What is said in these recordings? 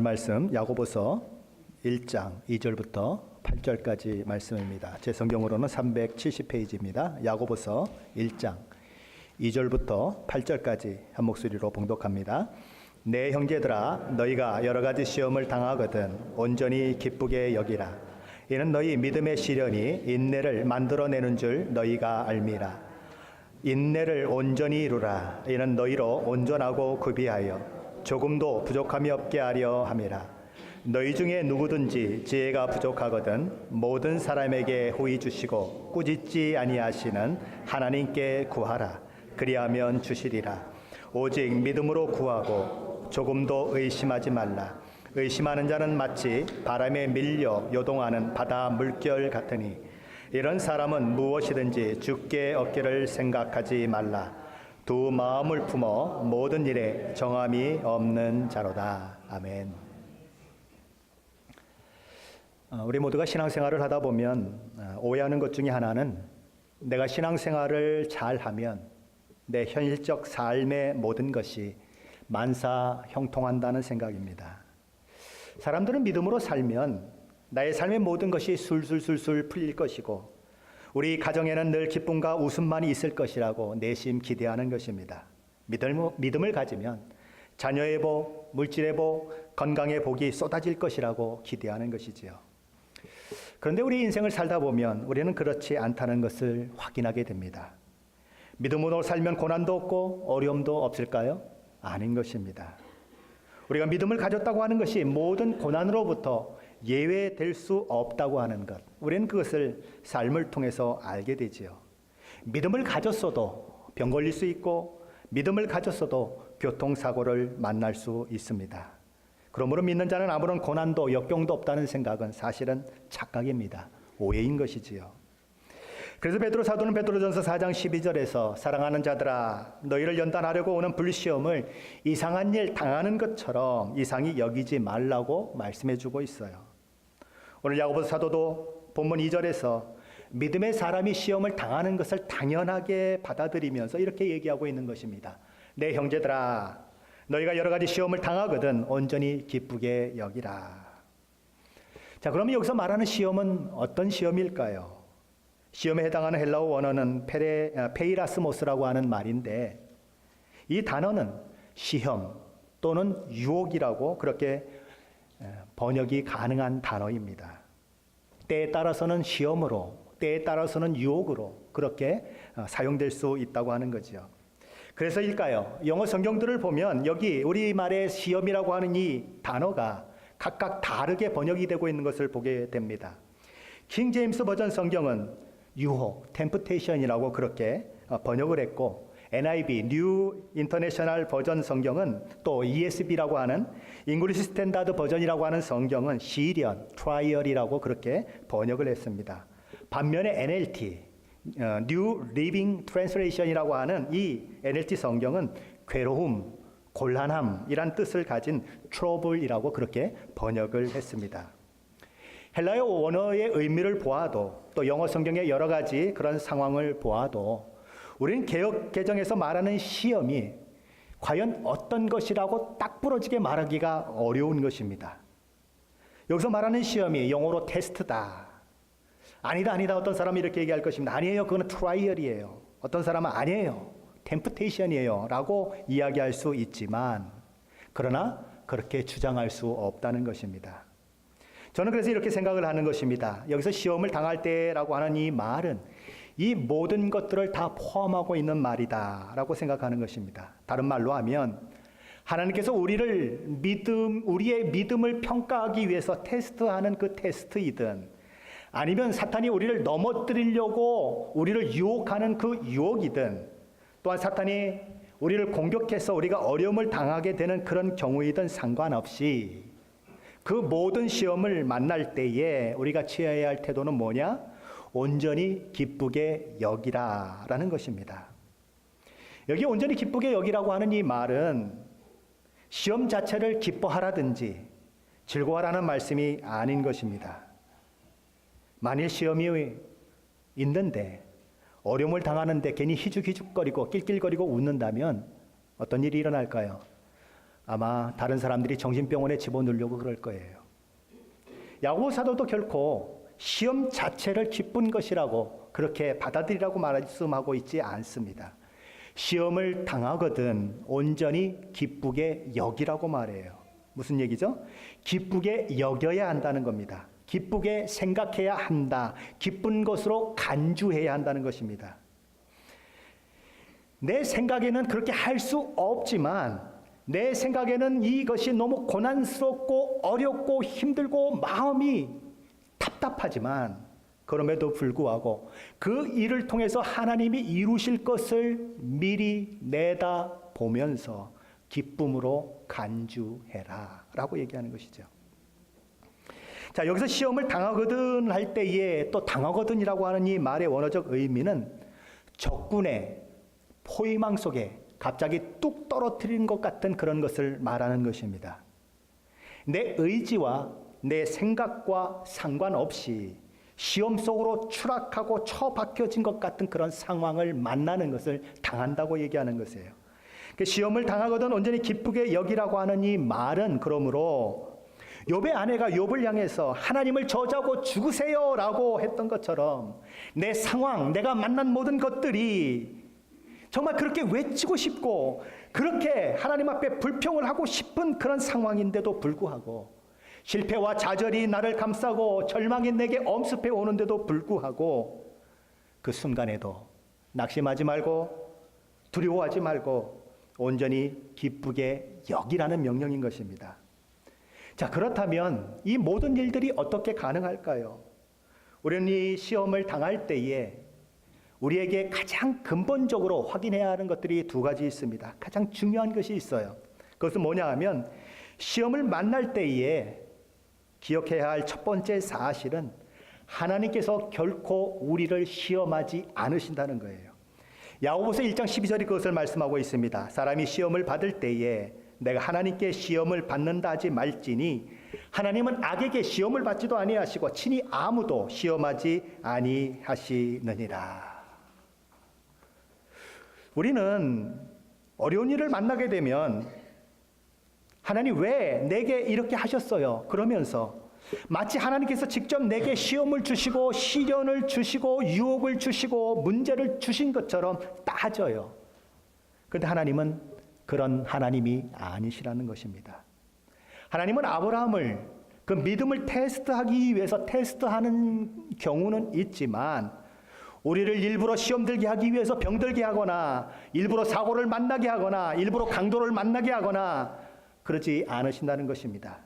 말씀 야고보서 1장 2절부터 8절까지 말씀입니다. 제 성경으로는 370페이지입니다. 야고보서 1장 2절부터 8절까지 한 목소리로 봉독합니다. 내 형제들아, 너희가 여러 가지 시험을 당하거든 온전히 기쁘게 여기라. 이는 너희 믿음의 시련이 인내를 만들어내는 줄 너희가 알미라. 인내를 온전히 이루라. 이는 너희로 온전하고 구비하여 조금도 부족함이 없게 하려 함이라. 너희 중에 누구든지 지혜가 부족하거든 모든 사람에게 후히 주시고 꾸짖지 아니하시는 하나님께 구하라. 그리하면 주시리라. 오직 믿음으로 구하고 조금도 의심하지 말라. 의심하는 자는 마치 바람에 밀려 요동하는 바다 물결 같으니 이런 사람은 무엇이든지 주께 얻기를 생각하지 말라. 두 마음을 품어 모든 일에 정함이 없는 자로다. 아멘. 우리 모두가 신앙생활을 하다 보면 오해하는 것 중에 하나는 내가 신앙생활을 잘하면 내 현실적 삶의 모든 것이 만사 형통한다는 생각입니다. 사람들은 믿음으로 살면 나의 삶의 모든 것이 술술술술 풀릴 것이고 우리 가정에는 늘 기쁨과 웃음만이 있을 것이라고 내심 기대하는 것입니다. 믿음을 가지면 자녀의 복, 물질의 복, 건강의 복이 쏟아질 것이라고 기대하는 것이지요. 그런데 우리 인생을 살다 보면 우리는 그렇지 않다는 것을 확인하게 됩니다. 믿음으로 살면 고난도 없고 어려움도 없을까요? 아닌 것입니다. 우리가 믿음을 가졌다고 하는 것이 모든 고난으로부터 예외될 수 없다고 하는 것, 우리는 그것을 삶을 통해서 알게 되지요. 믿음을 가졌어도 병 걸릴 수 있고 믿음을 가졌어도 교통사고를 만날 수 있습니다. 그러므로 믿는 자는 아무런 고난도 역경도 없다는 생각은 사실은 착각입니다. 오해인 것이지요. 그래서 베드로 사도는 베드로전서 4장 12절에서 사랑하는 자들아, 너희를 연단하려고 오는 불시험을 이상한 일 당하는 것처럼 이상히 여기지 말라고 말씀해주고 있어요. 오늘 야고보서 사도도 본문 2절에서 믿음의 사람이 시험을 당하는 것을 당연하게 받아들이면서 이렇게 얘기하고 있는 것입니다. 내 형제들아, 너희가 여러 가지 시험을 당하거든 온전히 기쁘게 여기라. 자, 그러면 여기서 말하는 시험은 어떤 시험일까요? 시험에 해당하는 헬라어 원어는 페이라스모스라고 하는 말인데 이 단어는 시험 또는 유혹이라고 그렇게 번역이 가능한 단어입니다. 때에 따라서는 시험으로, 때에 따라서는 유혹으로 그렇게 사용될 수 있다고 하는 거죠. 그래서일까요? 영어 성경들을 보면 여기 우리말의 시험이라고 하는 이 단어가 각각 다르게 번역이 되고 있는 것을 보게 됩니다. 킹 제임스 버전 성경은 유혹, temptation이라고 그렇게 번역을 했고 NIV, New International 버전 성경은 또 ESV라고 하는 잉글리시 스탠다드 버전이라고 하는 성경은 시련, 트라이얼이라고 그렇게 번역을 했습니다. 반면에 NLT, New Living Translation이라고 하는 이 NLT 성경은 괴로움, 곤란함이란 뜻을 가진 trouble이라고 그렇게 번역을 했습니다. 헬라어 원어의 의미를 보아도 또 영어 성경의 여러 가지 그런 상황을 보아도 우리는 개역 개정에서 말하는 시험이 과연 어떤 것이라고 딱 부러지게 말하기가 어려운 것입니다. 여기서 말하는 시험이 영어로 테스트다. 아니다. 어떤 사람이 이렇게 얘기할 것입니다. 아니에요. 그거는 트라이얼이에요. 어떤 사람은 아니에요. 템프테이션이에요. 라고 이야기할 수 있지만 그러나 그렇게 주장할 수 없다는 것입니다. 저는 그래서 이렇게 생각을 하는 것입니다. 여기서 시험을 당할 때라고 하는 이 말은 이 모든 것들을 다 포함하고 있는 말이다 라고 생각하는 것입니다. 다른 말로 하면 하나님께서 우리의 믿음을 평가하기 위해서 테스트하는 그 테스트이든 아니면 사탄이 우리를 넘어뜨리려고 우리를 유혹하는 그 유혹이든 또한 사탄이 우리를 공격해서 우리가 어려움을 당하게 되는 그런 경우이든 상관없이 그 모든 시험을 만날 때에 우리가 취해야 할 태도는 뭐냐? 온전히 기쁘게 여기라 라는 것입니다. 여기 온전히 기쁘게 여기라고 하는 이 말은 시험 자체를 기뻐하라든지 즐거워하라는 말씀이 아닌 것입니다. 만일 시험이 있는데 어려움을 당하는데 괜히 희죽희죽거리고 낄낄거리고 웃는다면 어떤 일이 일어날까요? 아마 다른 사람들이 정신병원에 집어넣으려고 그럴 거예요. 야고보 사도도 결코 시험 자체를 기쁜 것이라고 그렇게 받아들이라고 말씀하고 있지 않습니다. 시험을 당하거든 온전히 기쁘게 여기라고 말해요. 무슨 얘기죠? 기쁘게 여겨야 한다는 겁니다. 기쁘게 생각해야 한다. 기쁜 것으로 간주해야 한다는 것입니다. 내 생각에는 그렇게 할 수 없지만 내 생각에는 이것이 너무 고난스럽고 어렵고 힘들고 마음이 답답하지만 그럼에도 불구하고 그 일을 통해서 하나님이 이루실 것을 미리 내다보면서 기쁨으로 간주해라 라고 얘기하는 것이죠. 자, 여기서 시험을 당하거든 할 때에 또 당하거든이라고 하는 이 말의 원어적 의미는 적군의 포위망 속에 갑자기 뚝 떨어뜨리는 것 같은 그런 것을 말하는 것입니다. 내 의지와 내 생각과 상관없이 시험 속으로 추락하고 처박혀진 것 같은 그런 상황을 만나는 것을 당한다고 얘기하는 것이에요. 시험을 당하거든 온전히 기쁘게 여기라고 하는 이 말은 그러므로 욥의 아내가 욥을 향해서 하나님을 저주하고 죽으세요라고 했던 것처럼 내 상황, 내가 만난 모든 것들이 정말 그렇게 외치고 싶고 그렇게 하나님 앞에 불평을 하고 싶은 그런 상황인데도 불구하고 실패와 좌절이 나를 감싸고 절망이 내게 엄습해 오는데도 불구하고 그 순간에도 낙심하지 말고 두려워하지 말고 온전히 기쁘게 여기라는 명령인 것입니다. 자, 그렇다면 이 모든 일들이 어떻게 가능할까요? 우리는 이 시험을 당할 때에 우리에게 가장 근본적으로 확인해야 하는 것들이 두 가지 있습니다. 가장 중요한 것이 있어요. 그것은 뭐냐 하면 시험을 만날 때에 기억해야 할 첫 번째 사실은 하나님께서 결코 우리를 시험하지 않으신다는 거예요. 야고보서 1장 12절이 그것을 말씀하고 있습니다. 사람이 시험을 받을 때에 내가 하나님께 시험을 받는다 하지 말지니 하나님은 악에게 시험을 받지도 아니하시고 친히 아무도 시험하지 아니하시느니라. 우리는 어려운 일을 만나게 되면 하나님 왜 내게 이렇게 하셨어요? 그러면서 마치 하나님께서 직접 내게 시험을 주시고 시련을 주시고 유혹을 주시고 문제를 주신 것처럼 따져요. 그런데 하나님은 그런 하나님이 아니시라는 것입니다. 하나님은 아브라함을 그 믿음을 테스트하기 위해서 테스트하는 경우는 있지만 우리를 일부러 시험 들게 하기 위해서 병들게 하거나 일부러 사고를 만나게 하거나 일부러 강도를 만나게 하거나 그러지 않으신다는 것입니다.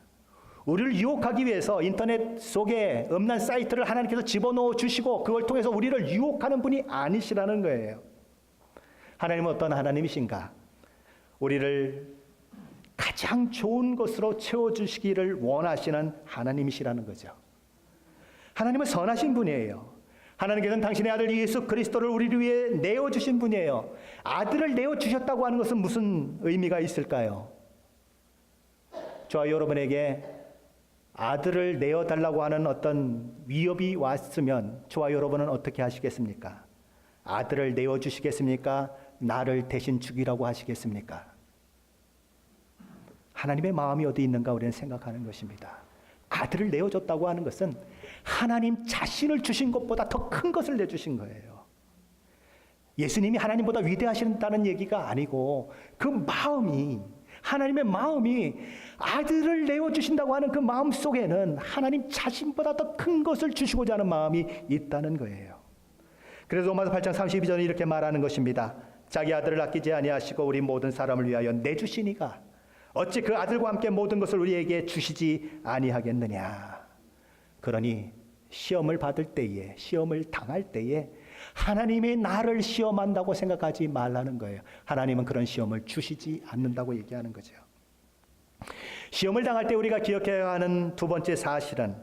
우리를 유혹하기 위해서 인터넷 속에 음란 사이트를 하나님께서 집어넣어 주시고 그걸 통해서 우리를 유혹하는 분이 아니시라는 거예요. 하나님은 어떤 하나님이신가? 우리를 가장 좋은 것으로 채워주시기를 원하시는 하나님이시라는 거죠. 하나님은 선하신 분이에요. 하나님께서는 당신의 아들 예수 그리스도를 우리를 위해 내어주신 분이에요. 아들을 내어주셨다고 하는 것은 무슨 의미가 있을까요? 저와 여러분에게 아들을 내어달라고 하는 어떤 위협이 왔으면 저와 여러분은 어떻게 하시겠습니까? 아들을 내어주시겠습니까? 나를 대신 죽이라고 하시겠습니까? 하나님의 마음이 어디 있는가 우리는 생각하는 것입니다. 아들을 내어줬다고 하는 것은 하나님 자신을 주신 것보다 더 큰 것을 내주신 거예요. 예수님이 하나님보다 위대하신다는 얘기가 아니고 그 마음이 하나님의 마음이 아들을 내어주신다고 하는 그 마음 속에는 하나님 자신보다 더 큰 것을 주시고자 하는 마음이 있다는 거예요. 그래서 로마서 8장 32절에 이렇게 말하는 것입니다. 자기 아들을 아끼지 아니하시고 우리 모든 사람을 위하여 내주시니가 어찌 그 아들과 함께 모든 것을 우리에게 주시지 아니하겠느냐. 그러니 시험을 받을 때에 시험을 당할 때에 하나님이 나를 시험한다고 생각하지 말라는 거예요. 하나님은 그런 시험을 주시지 않는다고 얘기하는 거죠. 시험을 당할 때 우리가 기억해야 하는 두 번째 사실은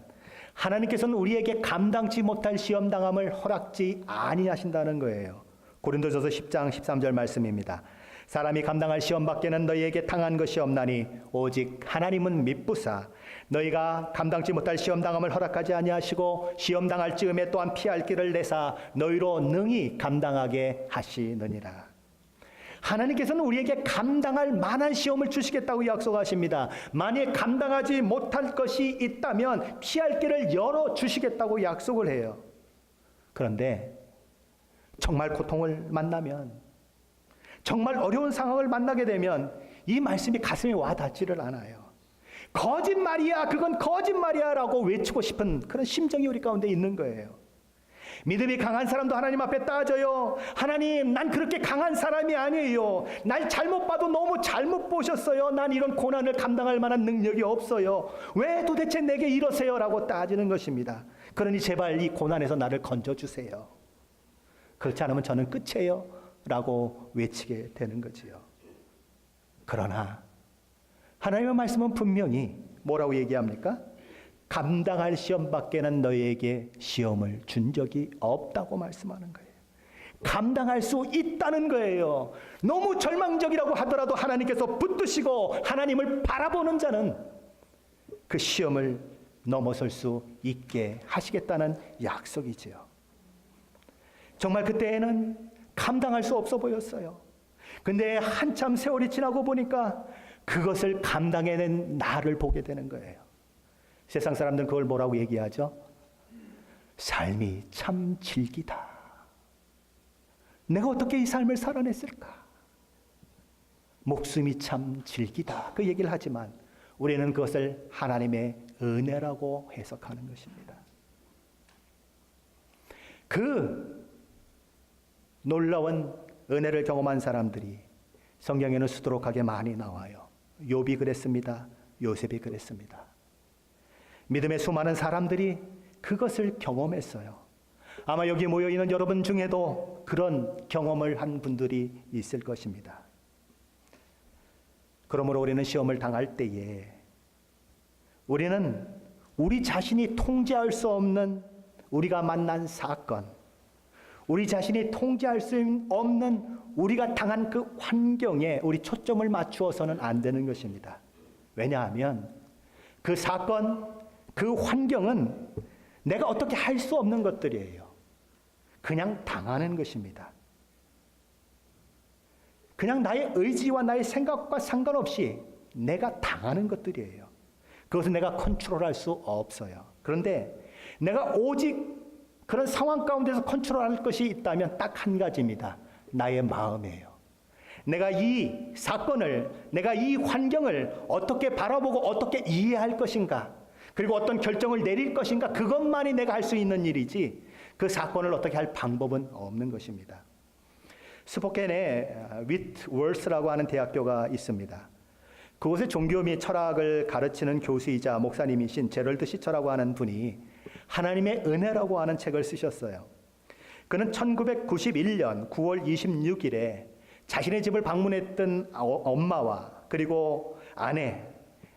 하나님께서는 우리에게 감당치 못할 시험 당함을 허락지 아니하신다는 거예요. 고린도전서 10장 13절 말씀입니다. 사람이 감당할 시험 밖에는 너희에게 당한 것이 없나니 오직 하나님은 미쁘사 너희가 감당치 못할 시험 당함을 허락하지 아니하시고 시험 당할 즈음에 또한 피할 길을 내사 너희로 능히 감당하게 하시느니라. 하나님께서는 우리에게 감당할 만한 시험을 주시겠다고 약속하십니다. 만약 감당하지 못할 것이 있다면 피할 길을 열어주시겠다고 약속을 해요. 그런데 정말 고통을 만나면, 정말 어려운 상황을 만나게 되면 이 말씀이 가슴에 와닿지를 않아요. 거짓말이야, 그건 거짓말이야 라고 외치고 싶은 그런 심정이 우리 가운데 있는 거예요. 믿음이 강한 사람도 하나님 앞에 따져요. 하나님, 난 그렇게 강한 사람이 아니에요. 날 잘못 봐도 너무 잘못 보셨어요. 난 이런 고난을 감당할 만한 능력이 없어요. 왜 도대체 내게 이러세요? 라고 따지는 것입니다. 그러니 제발 이 고난에서 나를 건져주세요. 그렇지 않으면 저는 끝이에요 라고 외치게 되는 거지요. 그러나 하나님의 말씀은 분명히 뭐라고 얘기합니까? 감당할 시험밖에는 너희에게 시험을 준 적이 없다고 말씀하는 거예요. 감당할 수 있다는 거예요. 너무 절망적이라고 하더라도 하나님께서 붙드시고 하나님을 바라보는 자는 그 시험을 넘어설 수 있게 하시겠다는 약속이지요. 정말 그때에는 감당할 수 없어 보였어요. 근데 한참 세월이 지나고 보니까 그것을 감당해낸 나를 보게 되는 거예요. 세상 사람들은 그걸 뭐라고 얘기하죠? 삶이 참 질기다. 내가 어떻게 이 삶을 살아냈을까? 목숨이 참 질기다. 그 얘기를 하지만 우리는 그것을 하나님의 은혜라고 해석하는 것입니다. 그 놀라운 은혜를 경험한 사람들이 성경에는 수두룩하게 많이 나와요. 욥이 그랬습니다. 요셉이 그랬습니다. 믿음의 수많은 사람들이 그것을 경험했어요. 아마 여기 모여있는 여러분 중에도 그런 경험을 한 분들이 있을 것입니다. 그러므로 우리는 시험을 당할 때에 우리는 우리 자신이 통제할 수 없는 우리가 만난 사건, 우리 자신이 통제할 수 없는 우리가 당한 그 환경에 우리 초점을 맞추어서는 안 되는 것입니다. 왜냐하면 그 사건, 그 환경은 내가 어떻게 할 수 없는 것들이에요. 그냥 당하는 것입니다. 그냥 나의 의지와 나의 생각과 상관없이 내가 당하는 것들이에요. 그것은 내가 컨트롤할 수 없어요. 그런데 내가 오직 그런 상황 가운데서 컨트롤할 것이 있다면 딱 한 가지입니다. 나의 마음이에요. 내가 이 사건을, 내가 이 환경을 어떻게 바라보고 어떻게 이해할 것인가, 그리고 어떤 결정을 내릴 것인가, 그것만이 내가 할 수 있는 일이지 그 사건을 어떻게 할 방법은 없는 것입니다. 스포켄에 윗월스라고 하는 대학교가 있습니다. 그곳에 종교 및 철학을 가르치는 교수이자 목사님이신 제럴드 시처라고 하는 분이 하나님의 은혜라고 하는 책을 쓰셨어요. 그는 1991년 9월 26일에 자신의 집을 방문했던 엄마와 그리고 아내,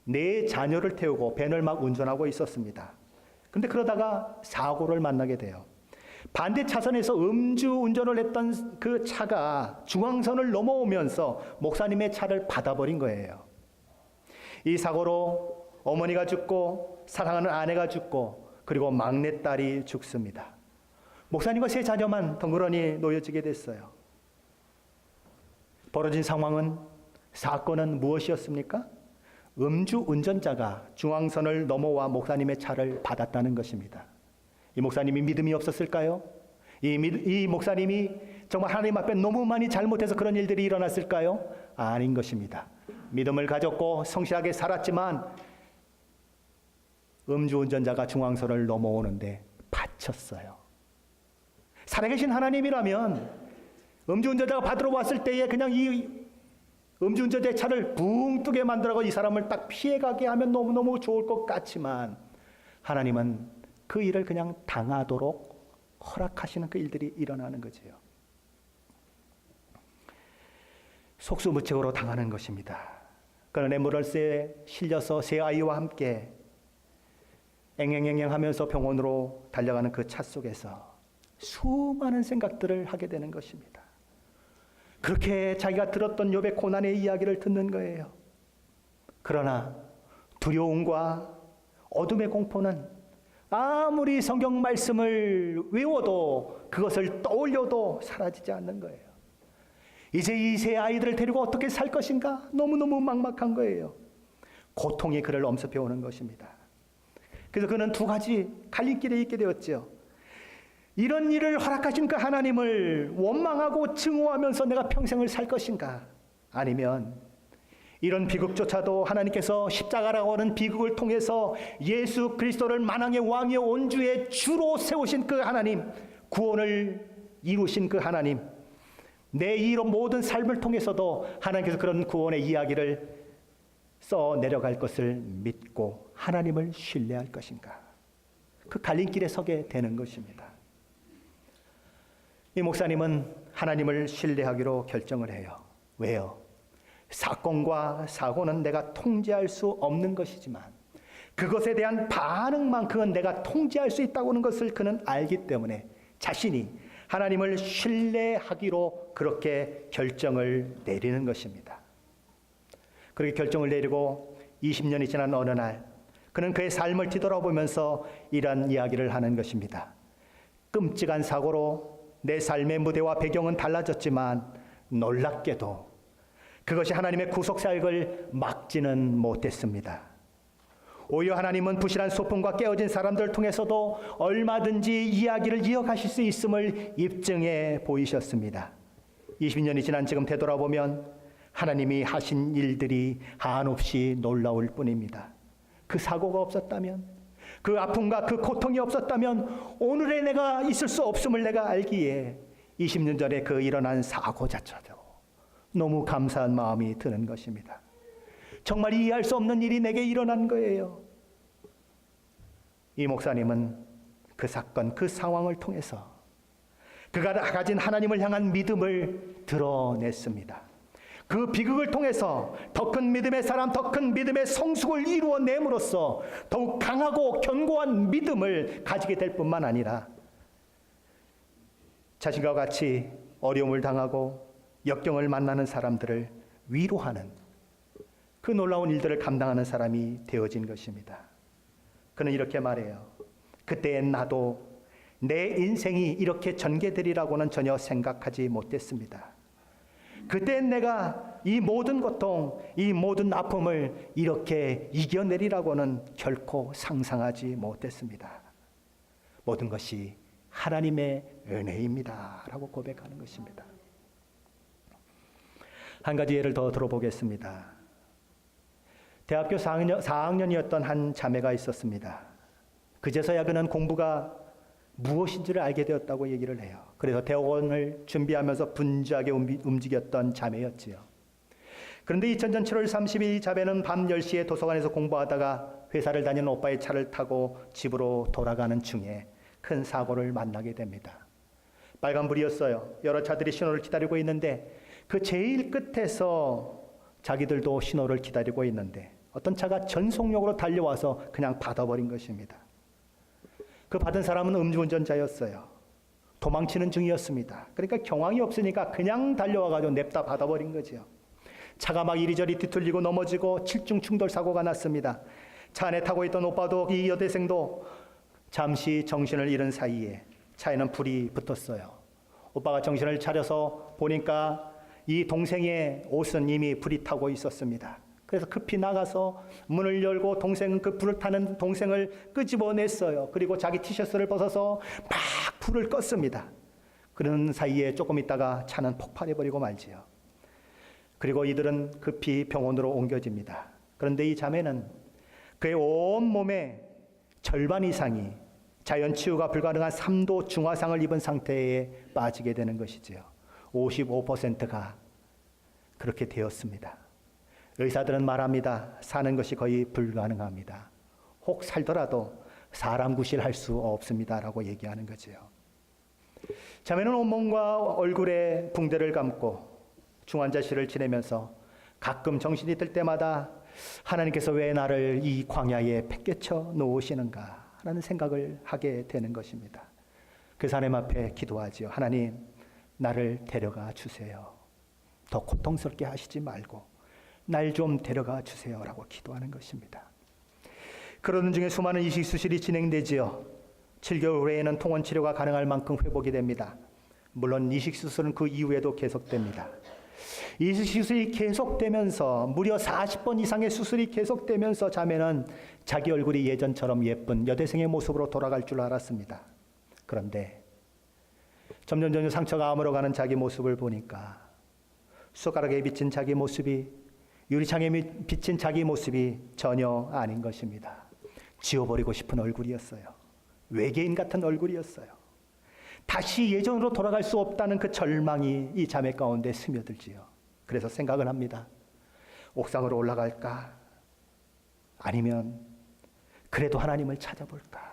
4자녀를 태우고 밴을 막 운전하고 있었습니다. 그런데 그러다가 사고를 만나게 돼요. 반대 차선에서 음주 운전을 했던 그 차가 중앙선을 넘어오면서 목사님의 차를 받아버린 거예요. 이 사고로 어머니가 죽고 사랑하는 아내가 죽고 그리고 막내딸이 죽습니다. 목사님과 3자녀만 덩그러니 놓여지게 됐어요. 벌어진 상황은, 사건은 무엇이었습니까? 음주 운전자가 중앙선을 넘어와 목사님의 차를 받았다는 것입니다. 이 목사님이 믿음이 없었을까요? 이 목사님이 정말 하나님 앞에 너무 많이 잘못해서 그런 일들이 일어났을까요? 아닌 것입니다. 믿음을 가졌고 성실하게 살았지만 음주운전자가 중앙선을 넘어오는데 다쳤어요. 살아계신 하나님이라면 음주운전자가 받으러 왔을 때에 그냥 이 음주운전자의 차를 붕 뜨게 만들어서 이 사람을 딱 피해가게 하면 너무너무 좋을 것 같지만 하나님은 그 일을 그냥 당하도록 허락하시는 그 일들이 일어나는 거지요. 속수무책으로 당하는 것입니다. 그런 앰뷸런스에 실려서 3아이와 함께 앵앵앵앵 하면서 병원으로 달려가는 그 차 속에서 수많은 생각들을 하게 되는 것입니다. 그렇게 자기가 들었던 욥의 고난의 이야기를 듣는 거예요. 그러나 두려움과 어둠의 공포는 아무리 성경 말씀을 외워도 그것을 떠올려도 사라지지 않는 거예요. 이제 이 세 아이들을 데리고 어떻게 살 것인가? 너무너무 막막한 거예요. 고통이 그를 엄습해 오는 것입니다. 그래서 그는 두 가지 갈림길에 있게 되었죠. 이런 일을 허락하신 그 하나님을 원망하고 증오하면서 내가 평생을 살 것인가? 아니면 이런 비극조차도 하나님께서 십자가라고 하는 비극을 통해서 예수 그리스도를 만왕의 왕의 온주의 주로 세우신 그 하나님, 구원을 이루신 그 하나님, 내 이런 모든 삶을 통해서도 하나님께서 그런 구원의 이야기를 써 내려갈 것을 믿고 하나님을 신뢰할 것인가? 그 갈림길에 서게 되는 것입니다. 이 목사님은 하나님을 신뢰하기로 결정을 해요. 왜요? 사건과 사고는 내가 통제할 수 없는 것이지만 그것에 대한 반응만큼은 내가 통제할 수 있다고 하는 것을 그는 알기 때문에 자신이 하나님을 신뢰하기로 그렇게 결정을 내리는 것입니다. 그렇게 결정을 내리고 20년이 지난 어느 날 그는 그의 삶을 뒤돌아보면서 이런 이야기를 하는 것입니다. 끔찍한 사고로 내 삶의 무대와 배경은 달라졌지만 놀랍게도 그것이 하나님의 구속사역을 막지는 못했습니다. 오히려 하나님은 부실한 소품과 깨어진 사람들을 통해서도 얼마든지 이야기를 이어가실 수 있음을 입증해 보이셨습니다. 20년이 지난 지금 되돌아보면 하나님이 하신 일들이 한없이 놀라울 뿐입니다. 그 사고가 없었다면, 그 아픔과 그 고통이 없었다면 오늘의 내가 있을 수 없음을 내가 알기에 20년 전에 그 일어난 사고 자체도 너무 감사한 마음이 드는 것입니다. 정말 이해할 수 없는 일이 내게 일어난 거예요. 이 목사님은 그 사건, 그 상황을 통해서 그가 가진 하나님을 향한 믿음을 드러냈습니다. 그 비극을 통해서 더 큰 믿음의 사람, 더 큰 믿음의 성숙을 이루어냄으로써 더욱 강하고 견고한 믿음을 가지게 될 뿐만 아니라 자신과 같이 어려움을 당하고 역경을 만나는 사람들을 위로하는 그 놀라운 일들을 감당하는 사람이 되어진 것입니다. 그는 이렇게 말해요. 그때엔 나도 내 인생이 이렇게 전개되리라고는 전혀 생각하지 못했습니다. 그때엔 내가 이 모든 고통, 이 모든 아픔을 이렇게 이겨내리라고는 결코 상상하지 못했습니다. 모든 것이 하나님의 은혜입니다. 라고 고백하는 것입니다. 한 가지 예를 더 들어보겠습니다. 대학교 4학년이었던 한 자매가 있었습니다. 그제서야 그는 공부가 무엇인지를 알게 되었다고 얘기를 해요. 그래서 대학원을 준비하면서 분주하게 움직였던 자매였지요. 그런데 2000년 7월 30일 이 자매는 밤 10시에 도서관에서 공부하다가 회사를 다니는 오빠의 차를 타고 집으로 돌아가는 중에 큰 사고를 만나게 됩니다. 빨간불이었어요. 여러 차들이 신호를 기다리고 있는데 그 제일 끝에서 자기들도 신호를 기다리고 있는데 어떤 차가 전속력으로 달려와서 그냥 받아버린 것입니다. 그 받은 사람은 음주운전자였어요. 도망치는 중이었습니다. 그러니까 경황이 없으니까 그냥 달려와가지고 냅다 받아버린 거죠. 차가 막 이리저리 뒤틀리고 넘어지고 7중 충돌 사고가 났습니다. 차 안에 타고 있던 오빠도 이 여대생도 잠시 정신을 잃은 사이에 차에는 불이 붙었어요. 오빠가 정신을 차려서 보니까 이 동생의 옷은 이미 불이 타고 있었습니다. 그래서 급히 나가서 문을 열고 그 불을 타는 동생을 끄집어냈어요. 그리고 자기 티셔츠를 벗어서 막 불을 껐습니다. 그런 사이에 조금 있다가 차는 폭발해버리고 말지요. 그리고 이들은 급히 병원으로 옮겨집니다. 그런데 이 자매는 그의 온 몸의 절반 이상이 자연 치유가 불가능한 3도 중화상을 입은 상태에 빠지게 되는 것이지요. 55%가 그렇게 되었습니다. 의사들은 말합니다. 사는 것이 거의 불가능합니다. 혹 살더라도 사람 구실할 수 없습니다라고 얘기하는 거죠. 자매는 온몸과 얼굴에 붕대를 감고 중환자실을 지내면서 가끔 정신이 들 때마다 하나님께서 왜 나를 이 광야에 팽개쳐 놓으시는가 라는 생각을 하게 되는 것입니다. 그 하나님 앞에 기도하지요. 하나님, 나를 데려가 주세요. 더 고통스럽게 하시지 말고 날 좀 데려가 주세요라고 기도하는 것입니다. 그러는 중에 수많은 이식 수술이 진행되지요. 7개월 후에는 통원 치료가 가능할 만큼 회복이 됩니다. 물론 이식 수술은 그 이후에도 계속됩니다. 이 수술이 계속되면서 무려 40번 이상의 수술이 계속되면서 자매는 자기 얼굴이 예전처럼 예쁜 여대생의 모습으로 돌아갈 줄 알았습니다. 그런데 점점 상처가 아물어가는 자기 모습을 보니까 숟가락에 비친 자기 모습이, 유리창에 비친 자기 모습이 전혀 아닌 것입니다. 지워버리고 싶은 얼굴이었어요. 외계인 같은 얼굴이었어요. 다시 예전으로 돌아갈 수 없다는 그 절망이 이 자매 가운데 스며들지요. 그래서 생각을 합니다. 옥상으로 올라갈까? 아니면 그래도 하나님을 찾아볼까?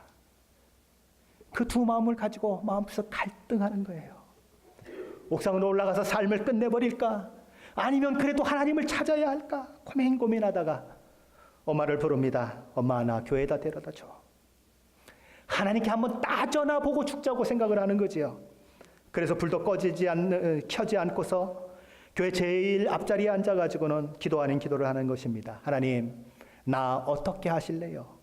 그 두 마음을 가지고 마음속에서 갈등하는 거예요. 옥상으로 올라가서 삶을 끝내버릴까? 아니면 그래도 하나님을 찾아야 할까? 고민하다가 엄마를 부릅니다. 엄마, 나 교회에다 데려다 줘. 하나님께 한번 따져나 보고 죽자고 생각을 하는 거지요. 그래서 불도 켜지 않고서 교회 제일 앞자리에 앉아가지고는 기도 아닌 기도를 하는 것입니다. 하나님, 나 어떻게 하실래요?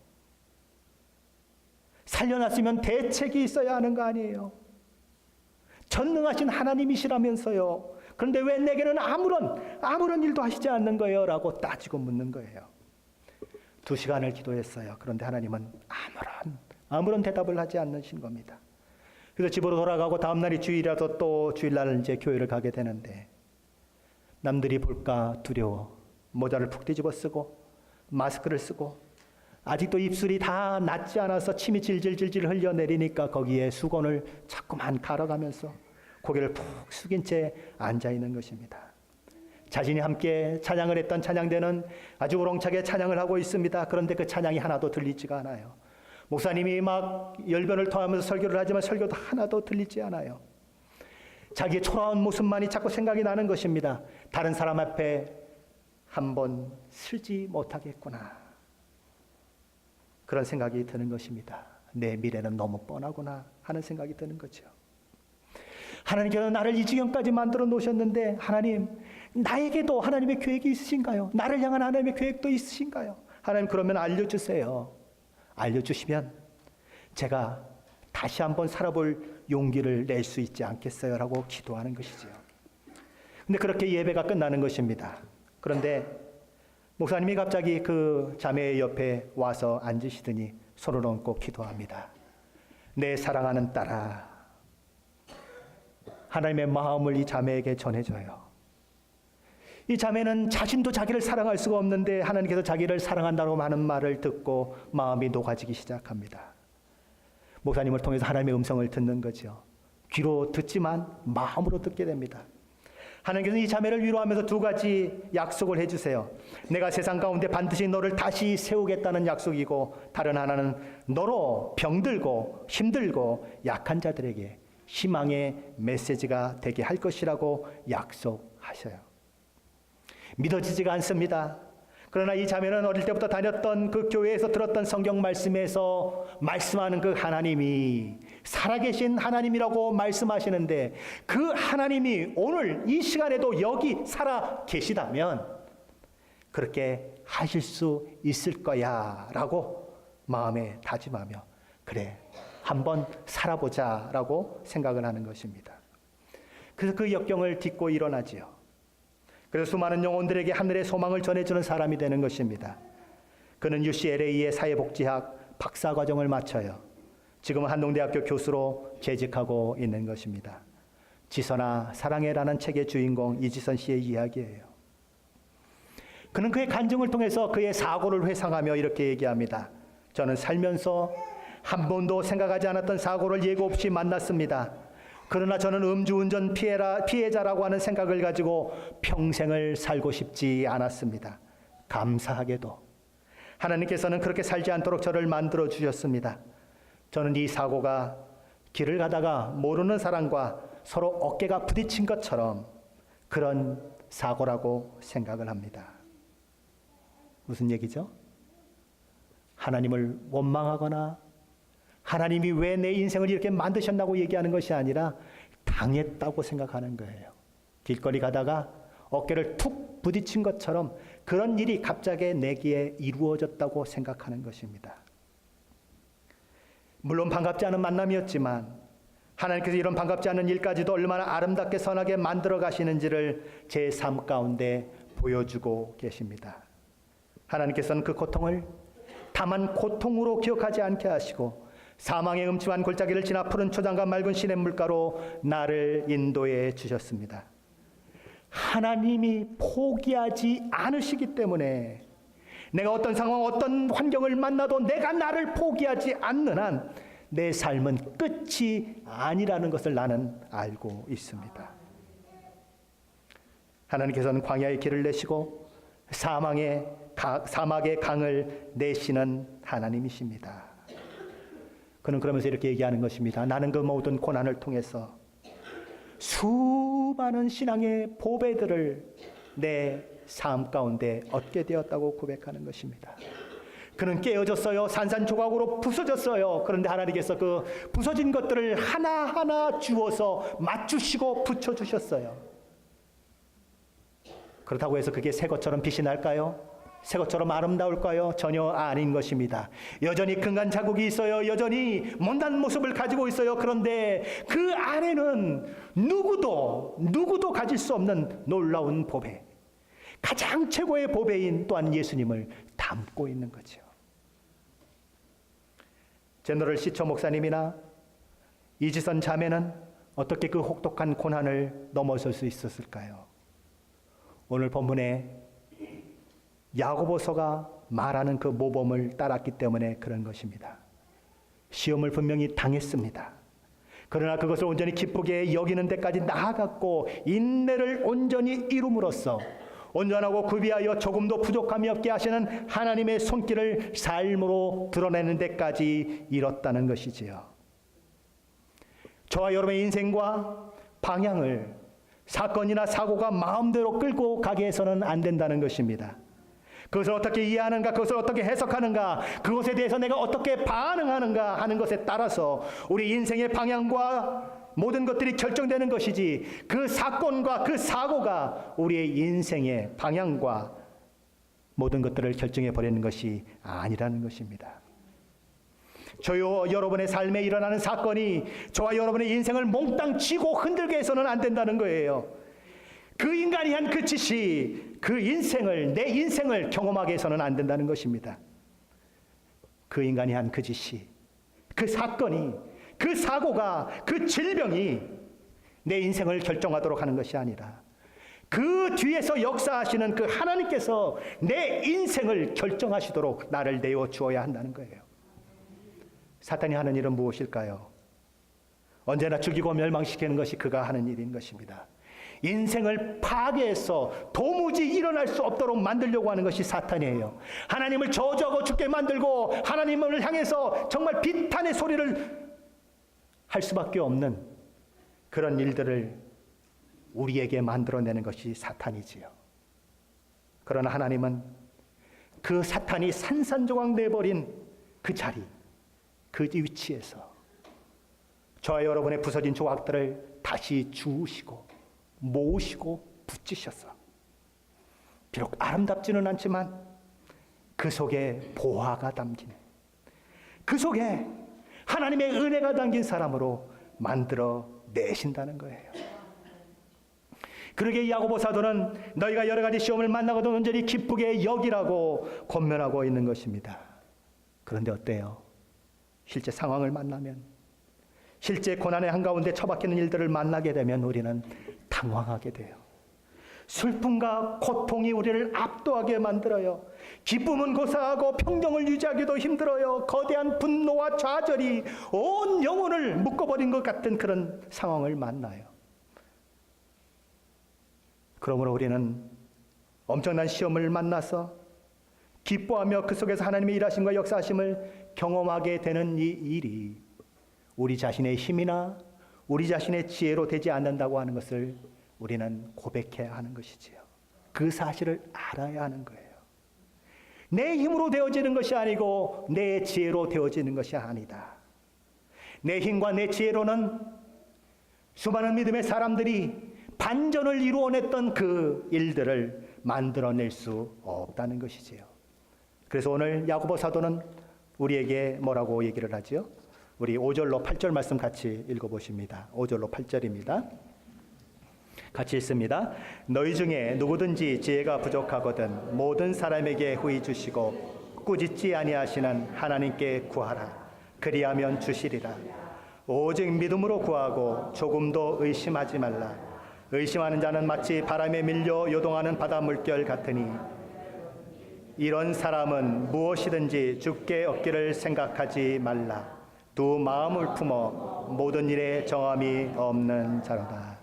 살려놨으면 대책이 있어야 하는 거 아니에요? 전능하신 하나님이시라면서요. 그런데 왜 내게는 아무런 일도 하시지 않는 거예요? 라고 따지고 묻는 거예요. 2시간을 기도했어요. 그런데 하나님은 아무런 대답을 하지 않으신 겁니다. 그래서 집으로 돌아가고 다음날이 주일이라서 또 주일날 이제 교회를 가게 되는데 남들이 볼까 두려워 모자를 푹 뒤집어 쓰고 마스크를 쓰고 아직도 입술이 다 낫지 않아서 침이 질질질질 흘려내리니까 거기에 수건을 자꾸만 갈아가면서 고개를 푹 숙인 채 앉아있는 것입니다. 자신이 함께 찬양을 했던 찬양대는 아주 우렁차게 찬양을 하고 있습니다. 그런데 그 찬양이 하나도 들리지가 않아요. 목사님이 막 열변을 토하면서 설교를 하지만 설교도 하나도 들리지 않아요. 자기의 초라한 모습만이 자꾸 생각이 나는 것입니다. 다른 사람 앞에 한번 쓰지 못하겠구나. 그런 생각이 드는 것입니다. 내 미래는 너무 뻔하구나 하는 생각이 드는 거죠. 하나님께서 나를 이 지경까지 만들어 놓으셨는데 하나님, 나에게도 하나님의 계획이 있으신가요? 나를 향한 하나님의 계획도 있으신가요? 하나님, 그러면 알려주세요. 알려주시면 제가 다시 한번 살아볼 용기를 낼 수 있지 않겠어요? 라고 기도하는 것이죠. 근데 그렇게 예배가 끝나는 것입니다. 그런데 목사님이 갑자기 그 자매의 옆에 와서 앉으시더니 손을 얹고 기도합니다. 내 사랑하는 딸아, 하나님의 마음을 이 자매에게 전해줘요. 이 자매는 자신도 자기를 사랑할 수가 없는데 하나님께서 자기를 사랑한다고 하는 말을 듣고 마음이 녹아지기 시작합니다. 목사님을 통해서 하나님의 음성을 듣는 거죠. 귀로 듣지만 마음으로 듣게 됩니다. 하나님께서 이 자매를 위로하면서 2가지 약속을 해주세요. 내가 세상 가운데 반드시 너를 다시 세우겠다는 약속이고, 다른 하나는 너로 병들고 힘들고 약한 자들에게 희망의 메시지가 되게 할 것이라고 약속하셔요. 믿어지지가 않습니다. 그러나 이 자매는 어릴 때부터 다녔던 그 교회에서 들었던 성경 말씀에서 말씀하는 그 하나님이 살아계신 하나님이라고 말씀하시는데, 그 하나님이 오늘 이 시간에도 여기 살아 계시다면 그렇게 하실 수 있을 거야 라고 마음에 다짐하며, 그래, 한번 살아보자 라고 생각을 하는 것입니다. 그래서 그 역경을 딛고 일어나지요. 그래서 수많은 영혼들에게 하늘의 소망을 전해주는 사람이 되는 것입니다. 그는 UCLA의 사회복지학 박사과정을 마쳐요. 지금은 한동대학교 교수로 재직하고 있는 것입니다. 지선아 사랑해라는 책의 주인공 이지선 씨의 이야기예요. 그는 그의 간증을 통해서 그의 사고를 회상하며 이렇게 얘기합니다. 저는 살면서 한 번도 생각하지 않았던 사고를 예고 없이 만났습니다. 그러나 저는 음주운전 피해자라고 하는 생각을 가지고 평생을 살고 싶지 않았습니다. 감사하게도 하나님께서는 그렇게 살지 않도록 저를 만들어 주셨습니다. 저는 이 사고가 길을 가다가 모르는 사람과 서로 어깨가 부딪힌 것처럼 그런 사고라고 생각을 합니다. 무슨 얘기죠? 하나님을 원망하거나 하나님이 왜 내 인생을 이렇게 만드셨다고 얘기하는 것이 아니라 당했다고 생각하는 거예요. 길거리 가다가 어깨를 툭 부딪힌 것처럼 그런 일이 갑자기 내게 이루어졌다고 생각하는 것입니다. 물론 반갑지 않은 만남이었지만 하나님께서 이런 반갑지 않은 일까지도 얼마나 아름답게 선하게 만들어 가시는지를 제 삶 가운데 보여주고 계십니다. 하나님께서는 그 고통을 다만 고통으로 기억하지 않게 하시고 사망의 음침한 골짜기를 지나 푸른 초장과 맑은 시냇물가로 나를 인도해 주셨습니다. 하나님이 포기하지 않으시기 때문에 내가 어떤 상황, 어떤 환경을 만나도 내가 나를 포기하지 않는 한 내 삶은 끝이 아니라는 것을 나는 알고 있습니다. 하나님께서는 광야의 길을 내시고 사막의 강을 내시는 하나님이십니다. 그는 그러면서 이렇게 얘기하는 것입니다. 나는 그 모든 고난을 통해서 수많은 신앙의 보배들을 내 삶 가운데 얻게 되었다고 고백하는 것입니다. 그는 깨어졌어요. 산산조각으로 부서졌어요. 그런데 하나님께서 그 부서진 것들을 하나하나 주어서 맞추시고 붙여주셨어요. 그렇다고 해서 그게 새 것처럼 빛이 날까요? 새 것처럼 아름다울까요? 전혀 아닌 것입니다. 여전히 근간 자국이 있어요. 여전히 못난 모습을 가지고 있어요. 그런데 그 안에는 누구도 가질 수 없는 놀라운 보배, 가장 최고의 보배인 또한 예수님을 담고 있는 거죠. 제너럴 시처 목사님이나 이지선 자매는 어떻게 그 혹독한 고난을 넘어설 수 있었을까요? 오늘 본문에 야고보서가 말하는 그 모범을 따랐기 때문에 그런 것입니다. 시험을 분명히 당했습니다. 그러나 그것을 온전히 기쁘게 여기는 데까지 나아갔고 인내를 온전히 이룸으로써 온전하고 구비하여 조금도 부족함이 없게 하시는 하나님의 손길을 삶으로 드러내는 데까지 이뤘다는 것이지요. 저와 여러분의 인생과 방향을 사건이나 사고가 마음대로 끌고 가게 해서는 안 된다는 것입니다. 그것을 어떻게 이해하는가, 그것을 어떻게 해석하는가, 그것에 대해서 내가 어떻게 반응하는가 하는 것에 따라서 우리 인생의 방향과 모든 것들이 결정되는 것이지, 그 사건과 그 사고가 우리의 인생의 방향과 모든 것들을 결정해 버리는 것이 아니라는 것입니다. 저와 여러분의 삶에 일어나는 사건이 저와 여러분의 인생을 몽땅 쥐고 흔들게 해서는 안 된다는 거예요. 그 인간이 한 그 짓이 그 인생을, 내 인생을 경험하게 해서는 안 된다는 것입니다. 그 인간이 한 그 짓이, 그 사건이, 그 사고가, 그 질병이 내 인생을 결정하도록 하는 것이 아니라 그 뒤에서 역사하시는 그 하나님께서 내 인생을 결정하시도록 나를 내어 주어야 한다는 거예요. 사탄이 하는 일은 무엇일까요? 언제나 죽이고 멸망시키는 것이 그가 하는 일인 것입니다. 인생을 파괴해서 도무지 일어날 수 없도록 만들려고 하는 것이 사탄이에요. 하나님을 저주하고 죽게 만들고 하나님을 향해서 정말 비탄의 소리를 할 수밖에 없는 그런 일들을 우리에게 만들어내는 것이 사탄이지요. 그러나 하나님은 그 사탄이 산산조각 내버린 그 자리, 그 위치에서 저와 여러분의 부서진 조각들을 다시 주우시고 모으시고 붙이셔서 비록 아름답지는 않지만 그 속에 보화가 담긴, 그 속에 하나님의 은혜가 담긴 사람으로 만들어 내신다는 거예요. 그러게 야고보 사도는 너희가 여러 가지 시험을 만나거든 온전히 기쁘게 여기라고 권면하고 있는 것입니다. 그런데 어때요? 실제 상황을 만나면, 실제 고난의 한가운데 처박히는 일들을 만나게 되면 우리는 당황하게 돼요. 슬픔과 고통이 우리를 압도하게 만들어요. 기쁨은 고사하고 평정을 유지하기도 힘들어요. 거대한 분노와 좌절이 온 영혼을 묶어버린 것 같은 그런 상황을 만나요. 그러므로 우리는 엄청난 시험을 만나서 기뻐하며 그 속에서 하나님의 일하심과 역사하심을 경험하게 되는 이 일이 우리 자신의 힘이나 우리 자신의 지혜로 되지 않는다고 하는 것을 우리는 고백해야 하는 것이지요. 그 사실을 알아야 하는 거예요. 내 힘으로 되어지는 것이 아니고 내 지혜로 되어지는 것이 아니다. 내 힘과 내 지혜로는 수많은 믿음의 사람들이 반전을 이루어냈던 그 일들을 만들어낼 수 없다는 것이지요. 그래서 오늘 야고보 사도는 우리에게 뭐라고 얘기를 하죠? 우리 5절로 8절 말씀 같이 읽어보십니다. 5절로 8절입니다. 같이 읽습니다. 너희 중에 누구든지 지혜가 부족하거든 모든 사람에게 후히 주시고 꾸짖지 아니하시는 하나님께 구하라. 그리하면 주시리라. 오직 믿음으로 구하고 조금도 의심하지 말라. 의심하는 자는 마치 바람에 밀려 요동하는 바다 물결 같으니 이런 사람은 무엇이든지 주께 얻기를 생각하지 말라. 두 마음을 품어 모든 일에 정함이 없는 자로다.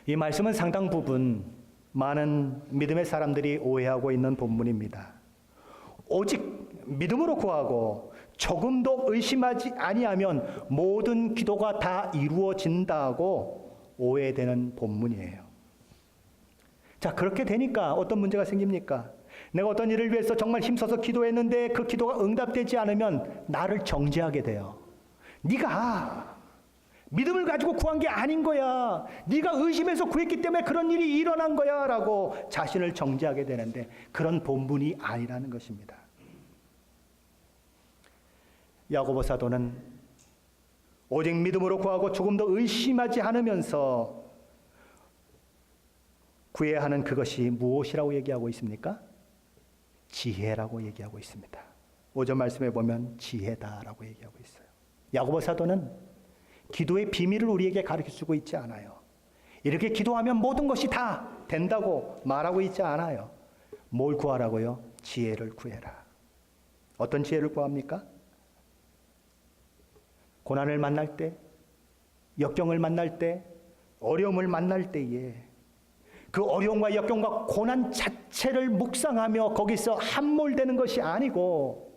이 말씀은 상당 부분 많은 믿음의 사람들이 오해하고 있는 본문입니다. 오직 믿음으로 구하고 조금도 의심하지 아니하면 모든 기도가 다 이루어진다고 오해되는 본문이에요. 자, 그렇게 되니까 어떤 문제가 생깁니까? 내가 어떤 일을 위해서 정말 힘써서 기도했는데 그 기도가 응답되지 않으면 나를 정죄하게 돼요. 네가 믿음을 가지고 구한 게 아닌 거야. 네가 의심해서 구했기 때문에 그런 일이 일어난 거야 라고 자신을 정죄하게 되는데 그런 본분이 아니라는 것입니다. 야고보 사도는 오직 믿음으로 구하고 조금도 의심하지 않으면서 구해야 하는 그것이 무엇이라고 얘기하고 있습니까? 지혜라고 얘기하고 있습니다. 5절 말씀에 보면 지혜다라고 얘기하고 있어요. 야고보 사도는 기도의 비밀을 우리에게 가르쳐주고 있지 않아요. 이렇게 기도하면 모든 것이 다 된다고 말하고 있지 않아요. 뭘 구하라고요? 지혜를 구해라. 어떤 지혜를 구합니까? 고난을 만날 때, 역경을 만날 때, 어려움을 만날 때에 그 어려움과 역경과 고난 자체를 묵상하며 거기서 함몰되는 것이 아니고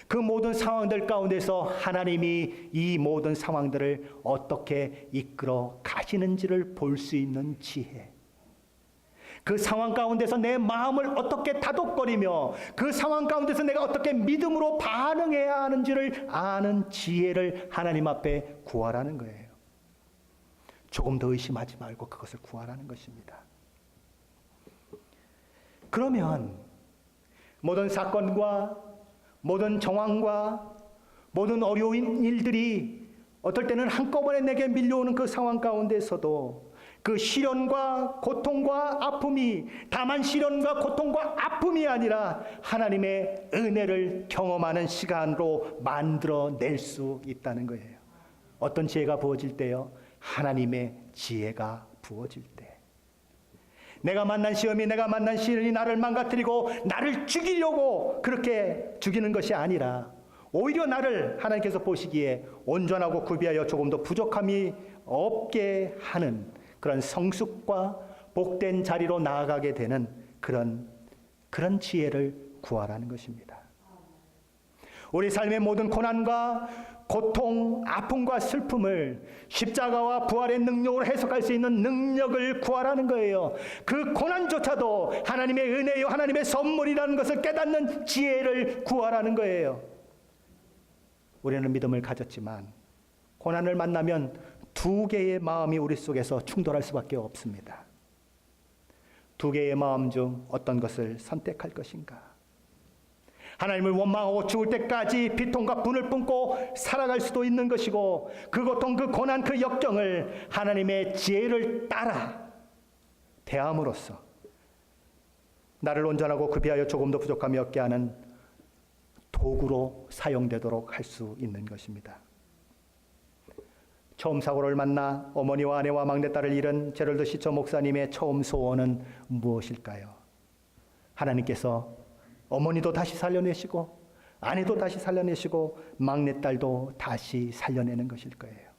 그 모든 상황들 가운데서 하나님이 이 모든 상황들을 어떻게 이끌어 가시는지를 볼 수 있는 지혜. 그 상황 가운데서 내 마음을 어떻게 다독거리며 그 상황 가운데서 내가 어떻게 믿음으로 반응해야 하는지를 아는 지혜를 하나님 앞에 구하라는 거예요. 조금 더 의심하지 말고 그것을 구하라는 것입니다. 그러면 모든 사건과 모든 정황과 모든 어려운 일들이 어떨 때는 한꺼번에 내게 밀려오는 그 상황 가운데서도 그 시련과 고통과 아픔이 다만 시련과 고통과 아픔이 아니라 하나님의 은혜를 경험하는 시간으로 만들어낼 수 있다는 거예요. 어떤 지혜가 부어질 때요? 하나님의 지혜가 부어질 때. 내가 만난 시험이 내가 만난 시련이 나를 망가뜨리고 나를 죽이려고 그렇게 죽이는 것이 아니라 오히려 나를 하나님께서 보시기에 온전하고 구비하여 조금 더 부족함이 없게 하는 그런 성숙과 복된 자리로 나아가게 되는 그런 지혜를 구하라는 것입니다. 우리 삶의 모든 고난과 고통, 아픔과 슬픔을 십자가와 부활의 능력으로 해석할 수 있는 능력을 구하라는 거예요. 그 고난조차도 하나님의 은혜요, 하나님의 선물이라는 것을 깨닫는 지혜를 구하라는 거예요. 우리는 믿음을 가졌지만 고난을 만나면 두 개의 마음이 우리 속에서 충돌할 수밖에 없습니다. 두 개의 마음 중 어떤 것을 선택할 것인가? 하나님을 원망하고 죽을 때까지 비통과 분을 품고 살아갈 수도 있는 것이고 그 고통, 그 고난, 그 역경을 하나님의 지혜를 따라 대함으로써 나를 온전하고 구비하여 조금도 부족함이 없게 하는 도구로 사용되도록 할 수 있는 것입니다. 처음 사고를 만나 어머니와 아내와 막내딸을 잃은 제럴드 시처 목사님의 처음 소원은 무엇일까요? 하나님께서 어머니도 다시 살려내시고 아내도 다시 살려내시고 막내딸도 다시 살려내는 것일 거예요.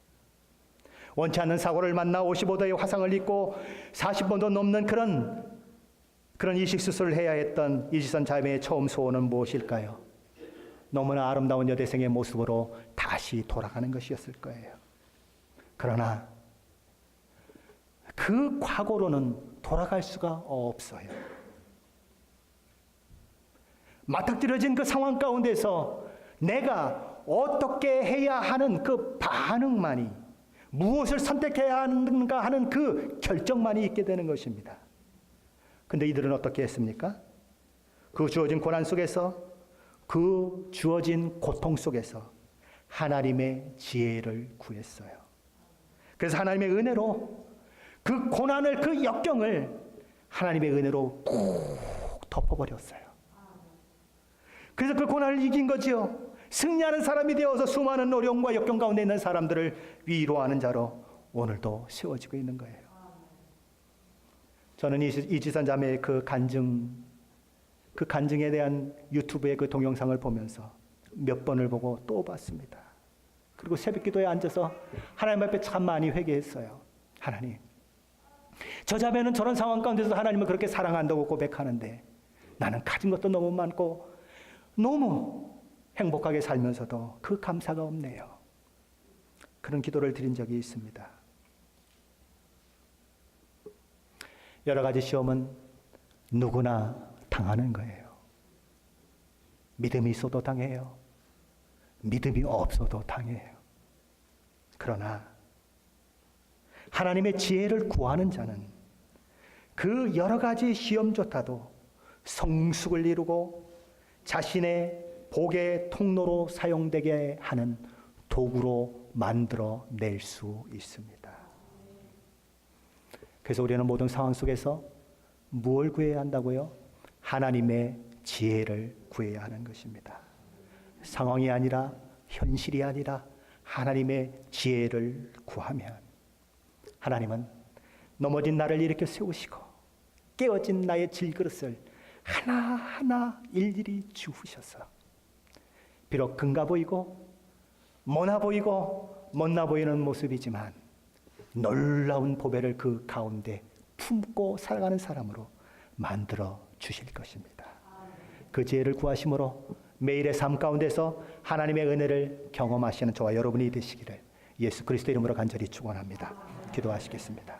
원치 않는 사고를 만나 55도의 화상을 입고 40번도 넘는 그런 이식수술을 해야 했던 이지선 자매의 처음 소원은 무엇일까요? 너무나 아름다운 여대생의 모습으로 다시 돌아가는 것이었을 거예요. 그러나 그 과거로는 돌아갈 수가 없어요. 맞닥뜨려진 그 상황 가운데서 내가 어떻게 해야 하는 그 반응만이, 무엇을 선택해야 하는가 하는 그 결정만이 있게 되는 것입니다. 근데 이들은 어떻게 했습니까? 그 주어진 고난 속에서, 그 주어진 고통 속에서 하나님의 지혜를 구했어요. 그래서 하나님의 은혜로 그 고난을, 그 역경을 하나님의 은혜로 푹 덮어버렸어요. 그래서 그 고난을 이긴 거지요. 승리하는 사람이 되어서 수많은 어려움과 역경 가운데 있는 사람들을 위로하는 자로 오늘도 세워지고 있는 거예요. 저는 이지선 자매의 그 간증에 대한 유튜브의 그 동영상을 보면서 몇 번을 보고 또 봤습니다. 그리고 새벽 기도에 앉아서 하나님 앞에 참 많이 회개했어요. 하나님, 저 자매는 저런 상황 가운데서 하나님을 그렇게 사랑한다고 고백하는데 나는 가진 것도 너무 많고 너무 행복하게 살면서도 그 감사가 없네요. 그런 기도를 드린 적이 있습니다. 여러 가지 시험은 누구나 당하는 거예요. 믿음이 있어도 당해요. 믿음이 없어도 당해요. 그러나 하나님의 지혜를 구하는 자는 그 여러 가지 시험조차도 성숙을 이루고 자신의 복의 통로로 사용되게 하는 도구로 만들어 낼 수 있습니다. 그래서 우리는 모든 상황 속에서 무엇을 구해야 한다고요? 하나님의 지혜를 구해야 하는 것입니다. 상황이 아니라, 현실이 아니라 하나님의 지혜를 구하면 하나님은 넘어진 나를 일으켜 세우시고 깨어진 나의 질그릇을 하나하나 일일이 주우셔서 비록 금가 보이고 모나 보이고 못나 보이는 모습이지만 놀라운 보배를 그 가운데 품고 살아가는 사람으로 만들어 주실 것입니다. 그 지혜를 구하심으로 매일의 삶 가운데서 하나님의 은혜를 경험하시는 저와 여러분이 되시기를 예수 그리스도 이름으로 간절히 축원합니다. 기도하시겠습니다.